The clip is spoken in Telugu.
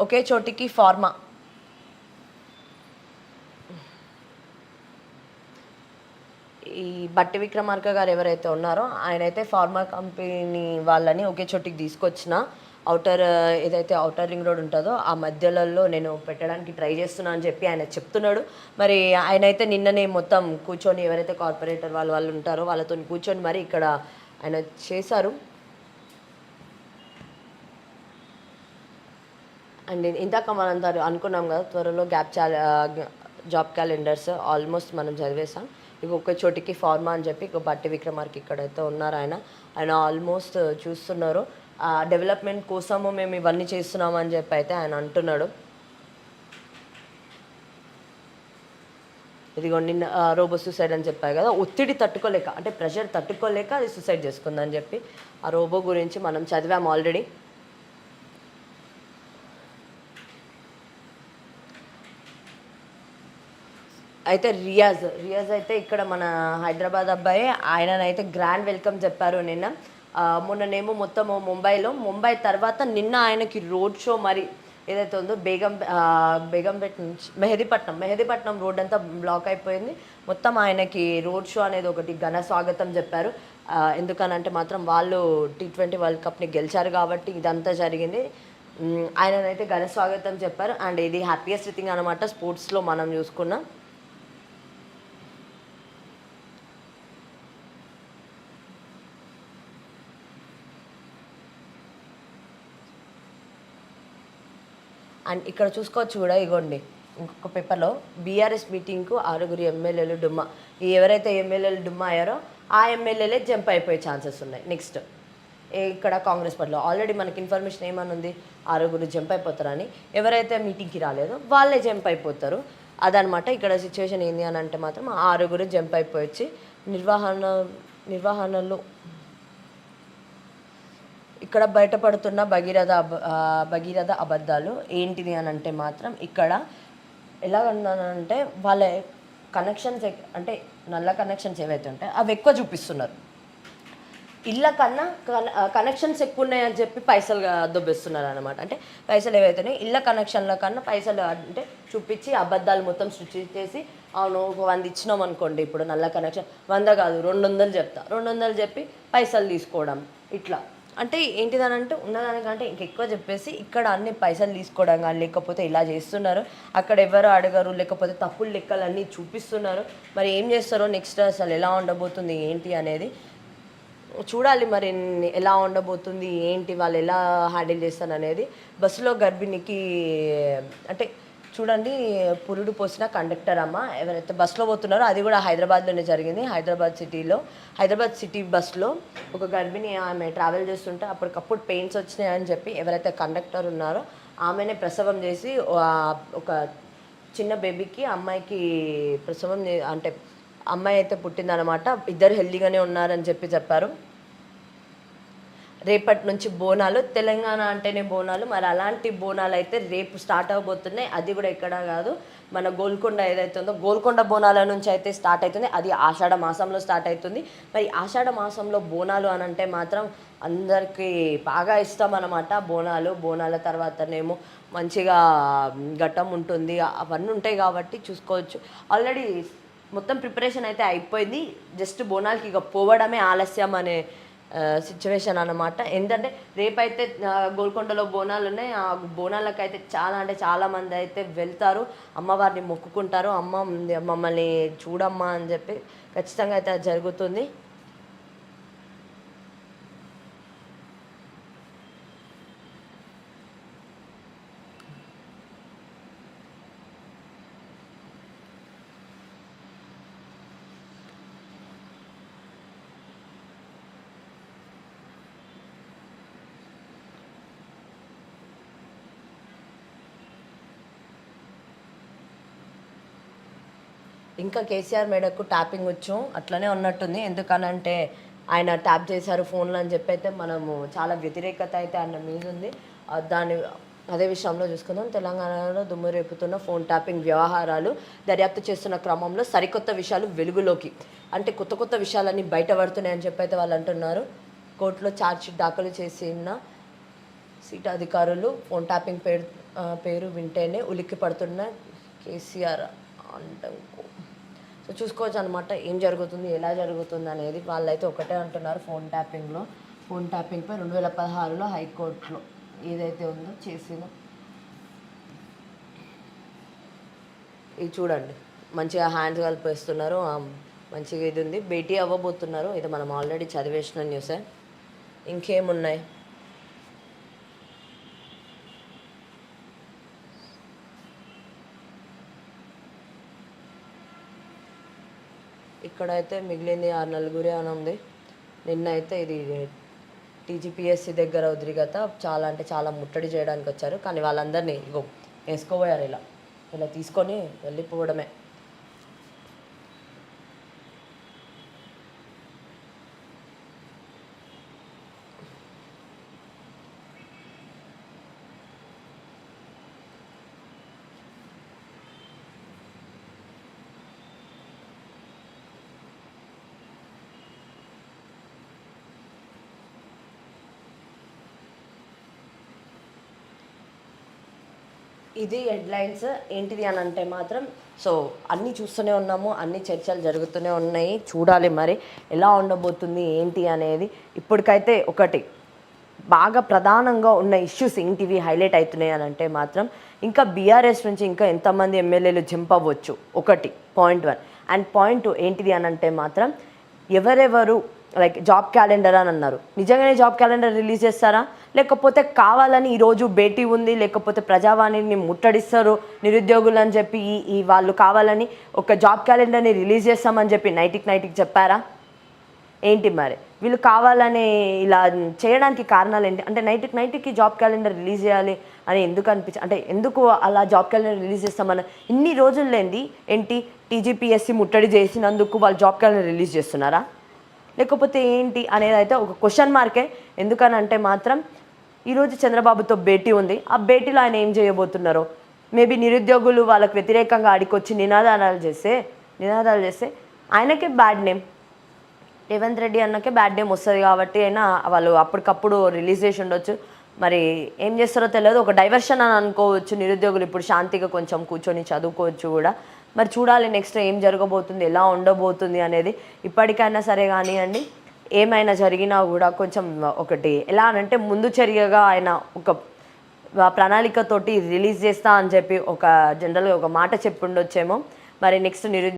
ఒకే చోటికి ఫార్మా. ఈ బట్టి విక్రమార్క గారు ఎవరైతే ఉన్నారో ఆయన అయితే ఫార్మా కంపెనీ వాళ్ళని ఒకే చోటికి తీసుకొచ్చిన అవుటర్ ఏదైతే అవుటర్ రింగ్ రోడ్ ఉంటుందో ఆ మధ్యలలో నేను పెట్టడానికి ట్రై చేస్తున్నా అని చెప్పి ఆయన చెప్తున్నాడు. మరి ఆయన అయితే నిన్ననే మొత్తం కూర్చొని ఎవరైతే కార్పొరేటర్ వాళ్ళు ఉంటారో వాళ్ళతో కూర్చొని మరి ఇక్కడ ఆయన చేశారు. అండ్ ఇందాక మనం అనుకున్నాం కదా త్వరలో జాబ్ క్యాలెండర్స్ ఆల్మోస్ట్ మనం చదివేసాం. ఇక ఒక్క చోటికి ఫార్మా అని చెప్పి ఇక బట్టి విక్రమార్క ఇక్కడైతే ఉన్నారు. ఆయన ఆల్మోస్ట్ చూస్తున్నారు. డెవలప్మెంట్ కోసము మేము ఇవన్నీ చేస్తున్నామని చెప్పి అయితే ఆయన అంటున్నాడు. ఇదిగో నిన్న రోబో సూసైడ్ అని చెప్పారు కదా, ఒత్తిడి తట్టుకోలేక అంటే ప్రెషర్ తట్టుకోలేక అది సూసైడ్ చేసుకుందని చెప్పి ఆ రోబో గురించి మనం చదివాము ఆల్రెడీ. అయితే రియాజ్ అయితే ఇక్కడ మన హైదరాబాద్ అబ్బాయి ఆయననైతే గ్రాండ్ వెల్కమ్ చెప్పారు నిన్న. మొన్ననేమో మొత్తం ముంబై తర్వాత నిన్న ఆయనకి రోడ్ షో మరి ఏదైతే ఉందో బేగంపేట నుంచి మెహదీపట్నం రోడ్ అంతా బ్లాక్ అయిపోయింది. మొత్తం ఆయనకి రోడ్ షో అనేది ఒకటి ఘన స్వాగతం చెప్పారు. ఎందుకనంటే మాత్రం వాళ్ళు T20 వరల్డ్ కప్ని గెలిచారు కాబట్టి ఇదంతా జరిగింది. ఆయననైతే ఘన స్వాగతం చెప్పారు. అండ్ ఇది హ్యాపీయెస్ట్ థింగ్ అనమాట స్పోర్ట్స్లో మనం చూసుకున్నాం. అండ్ ఇక్కడ చూసుకోవచ్చు కూడా ఇగోండి ఇంకొక పేపర్లో బీఆర్ఎస్ మీటింగ్కు 6 ఎమ్మెల్యేలు డుమ్మా. ఎవరైతే ఎమ్మెల్యేలు డుమ్మా అయ్యారో ఆ ఎమ్మెల్యేలే జంప్ అయిపోయే ఛాన్సెస్ ఉన్నాయి. నెక్స్ట్ ఇక్కడ కాంగ్రెస్ పార్టీలో ఆల్రెడీ మనకి ఇన్ఫర్మేషన్ ఏమనుంది, 6 జంప్ అయిపోతారని. ఎవరైతే మీటింగ్కి రాలేదో వాళ్ళే జంప్ అయిపోతారు. అదనమాట ఇక్కడ సిచ్యువేషన్. ఏంది అని అంటే మాత్రం 6 జంప్ అయిపోయి నిర్వహణలో ఇక్కడ బయటపడుతున్న భగీరథ అబద్ధాలు ఏంటిది అని అంటే మాత్రం ఇక్కడ ఎలా ఉన్నానంటే వాళ్ళ కనెక్షన్స్ అంటే నల్ల కనెక్షన్స్ ఏవైతే ఉంటాయో అవి ఎక్కువ చూపిస్తున్నారు. ఇళ్ళ కన్నా కనెక్షన్స్ ఎక్కువ ఉన్నాయని చెప్పి పైసలు దొబ్బేస్తున్నారు అనమాట. అంటే పైసలు ఏవైతున్నాయో ఇళ్ళ కనెక్షన్ల కన్నా పైసలు అంటే చూపించి అబద్ధాలు మొత్తం సృష్టించేసి అవును 100 ఇచ్చినాం అనుకోండి, ఇప్పుడు నల్ల కనెక్షన్ 100 కాదు 200 చెప్తా, 200 చెప్పి పైసలు తీసుకోవడం. ఇట్లా అంటే ఏంటిదనంటే ఉన్నదానికంటే ఇంకెక్కువ చెప్పేసి ఇక్కడ అన్ని పైసలు తీసుకోవడం కానీ లేకపోతే ఇలా చేస్తున్నారు. అక్కడ ఎవరు అడగరు, లేకపోతే తప్పులు లెక్కలన్నీ చూపిస్తున్నారు. మరి ఏం చేస్తారో నెక్స్ట్ అసలు ఎలా ఉండబోతుంది ఏంటి అనేది చూడాలి. మరి ఎలా ఉండబోతుంది ఏంటి, వాళ్ళు ఎలా హ్యాండిల్ చేస్తారు అనేది. బస్సులో గర్భిణికి అంటే చూడండి పురుడు పోసిన కండక్టర్ అమ్మ ఎవరైతే బస్సులో పోతున్నారో అది కూడా హైదరాబాద్లోనే జరిగింది. హైదరాబాద్ సిటీ బస్సులో ఒక గర్భిణి ఆమె ట్రావెల్ చేస్తుంటే అప్పటికప్పుడు పెయిన్స్ వచ్చినాయని చెప్పి ఎవరైతే కండక్టర్ ఉన్నారో ఆమెనే ప్రసవం చేసి ఒక చిన్న బేబీకి అమ్మాయికి ప్రసవం అంటే అమ్మాయి అయితే పుట్టిందనమాట. ఇద్దరు హెల్దీగానే ఉన్నారని చెప్పారు. రేపటి నుంచి బోనాలు, తెలంగాణ అంటేనే బోనాలు. మరి అలాంటి బోనాలు అయితే రేపు స్టార్ట్ అవబోతున్నాయి. అది కూడా ఎక్కడ కాదు, మన గోల్కొండ ఏదైతే ఉందో గోల్కొండ బోనాల నుంచి అయితే స్టార్ట్ అవుతుంది. అది ఆషాఢ మాసంలో స్టార్ట్ అవుతుంది. మరి ఆషాఢ మాసంలో బోనాలు అని అంటే మాత్రం అందరికీ బాగా ఇష్టం అనమాట. బోనాల తర్వాతనేమో మంచిగా ఘట్టం ఉంటుంది, అవన్నీ ఉంటాయి కాబట్టి చూసుకోవచ్చు. ఆల్రెడీ మొత్తం ప్రిపరేషన్ అయితే అయిపోయింది. జస్ట్ బోనాలకి ఇక పోవడమే ఆలస్యం అనే సిచ్యువేషన్ అన్నమాట. ఏంటంటే రేపైతే గోల్కొండలో బోనాలు ఉన్నాయి. ఆ బోనాలకు అయితే చాలా అంటే చాలామంది అయితే వెళ్తారు, అమ్మవారిని మొక్కుకుంటారు. అమ్మ మమ్మల్ని చూడమ్మా అని చెప్పి ఖచ్చితంగా అయితే అది జరుగుతుంది. ఇంకా కేసీఆర్ మేడకు ట్యాపింగ్ వచ్చు అట్లనే ఉన్నట్టుంది. ఎందుకనంటే ఆయన ట్యాప్ చేశారు ఫోన్లో అని చెప్పి అయితే మనము చాలా వ్యతిరేకత అయితే ఆయన మీద ఉంది. అదే విషయంలో చూసుకుందాం. తెలంగాణలో దుమ్ము రేపుతున్న ఫోన్ ట్యాపింగ్ వ్యవహారాలు దర్యాప్తు చేస్తున్న క్రమంలో సరికొత్త విషయాలు వెలుగులోకి, అంటే కొత్త విషయాలన్నీ బయటపడుతున్నాయని చెప్పి అయితే వాళ్ళు అంటున్నారు. కోర్టులో ఛార్జ్షీట్ దాఖలు చేసిన సిట్ అధికారులు ఫోన్ ట్యాపింగ్ పేరు వింటేనే ఉలిక్కి పడుతున్న కేసీఆర్ అంటంకో. సో చూసుకోవచ్చు అనమాట ఏం జరుగుతుంది, ఎలా జరుగుతుంది అనేది. వాళ్ళైతే ఒకటే అంటున్నారు, ఫోన్ ట్యాపింగ్పై 2016లో హైకోర్టులో ఏదైతే ఉందో చేసిందో. ఇది చూడండి, మంచిగా హ్యాండ్స్ కలిపేస్తున్నారు, మంచిగా ఇది ఉంది. భేటీ అవ్వబోతున్నారు, ఇది మనం ఆల్రెడీ చదివేసిన న్యూసే. ఇంకేమున్నాయి, ఇక్కడైతే మిగిలింది 6 నలుగురే అని ఉంది. నిన్న అయితే ఇది టీజీపీఎస్సీ దగ్గర ఉద్రిగత, చాలా అంటే చాలా ముట్టడి చేయడానికి వచ్చారు. కానీ వాళ్ళందరినీ ఇగో వేసుకోబోయారు, ఇలా తీసుకొని వెళ్ళిపోవడమే. ఇది హెడ్లైన్స్. ఏంటిది అని అంటే మాత్రం సో అన్నీ చూస్తూనే ఉన్నాము, అన్ని చర్చలు జరుగుతూనే ఉన్నాయి. చూడాలి మరి ఎలా ఉండబోతుంది ఏంటి అనేది. ఇప్పటికైతే ఒకటి బాగా ప్రధానంగా ఉన్న ఇష్యూస్ ఏంటివి హైలైట్ అవుతున్నాయి అని అంటే మాత్రం, ఇంకా బీఆర్ఎస్ నుంచి ఇంకా ఎంతమంది ఎమ్మెల్యేలు జంప్ అవ్వచ్చు, ఒకటి పాయింట్ 1. అండ్ పాయింట్ 2 ఏంటిది అని అంటే మాత్రం, ఎవరెవరు లైక్ జాబ్ క్యాలెండర్ అని అన్నారు, నిజంగానే జాబ్ క్యాలెండర్ రిలీజ్ చేస్తారా, లేకపోతే కావాలని ఈరోజు భేటీ ఉంది, లేకపోతే ప్రజావాణిని ముట్టడిస్తారు నిరుద్యోగులు అని చెప్పి ఈ వాళ్ళు కావాలని ఒక జాబ్ క్యాలెండర్ని రిలీజ్ చేస్తామని చెప్పి నైట్కి చెప్పారా ఏంటి? మరి వీళ్ళు కావాలని ఇలా చేయడానికి కారణాలు ఏంటి? అంటే నైట్కి జాబ్ క్యాలెండర్ రిలీజ్ చేయాలి అని ఎందుకు అంటే ఎందుకు అలా జాబ్ క్యాలెండర్ రిలీజ్ చేస్తామని ఇన్ని రోజులు లేనిది ఏంటి? టీజీపీఎస్సీ ముట్టడి చేసినందుకు వాళ్ళు జాబ్ క్యాలెండర్ రిలీజ్ చేస్తున్నారా, లేకపోతే ఏంటి అనేది అయితే ఒక క్వశ్చన్ మార్కే. ఎందుకనంటే మాత్రం ఈరోజు చంద్రబాబుతో భేటీ ఉంది, ఆ భేటీలో ఆయన ఏం చేయబోతున్నారో, మేబీ నిరుద్యోగులు వాళ్ళకు వ్యతిరేకంగా ఆడికొచ్చి నినాదాలు చేస్తే ఆయనకే బ్యాడ్ నేమ్, రేవంత్ రెడ్డి అన్నకే బ్యాడ్ నేమ్ వస్తుంది. కాబట్టి అయినా వాళ్ళు అప్పటికప్పుడు రిలీజ్ చేసి ఉండొచ్చు. మరి ఏం చేస్తారో తెలియదు, ఒక డైవర్షన్ అని అనుకోవచ్చు. నిరుద్యోగులు ఇప్పుడు శాంతిగా కొంచెం కూర్చొని చదువుకోవచ్చు కూడా. మరి చూడాలి నెక్స్ట్ ఏం జరగబోతుంది, ఎలా ఉండబోతుంది అనేది. ఇప్పటికైనా సరే కానివ్వండి, ఏమైనా జరిగినా కూడా కొంచెం ఒకటి ఎలా అనంటే ముందు చర్యగా ఆయన ఒక ప్రణాళికతోటి రిలీజ్ చేస్తా అని చెప్పి ఒక జనరల్గా ఒక మాట చెప్పి ఉండొచ్చేమో. మరి నెక్స్ట్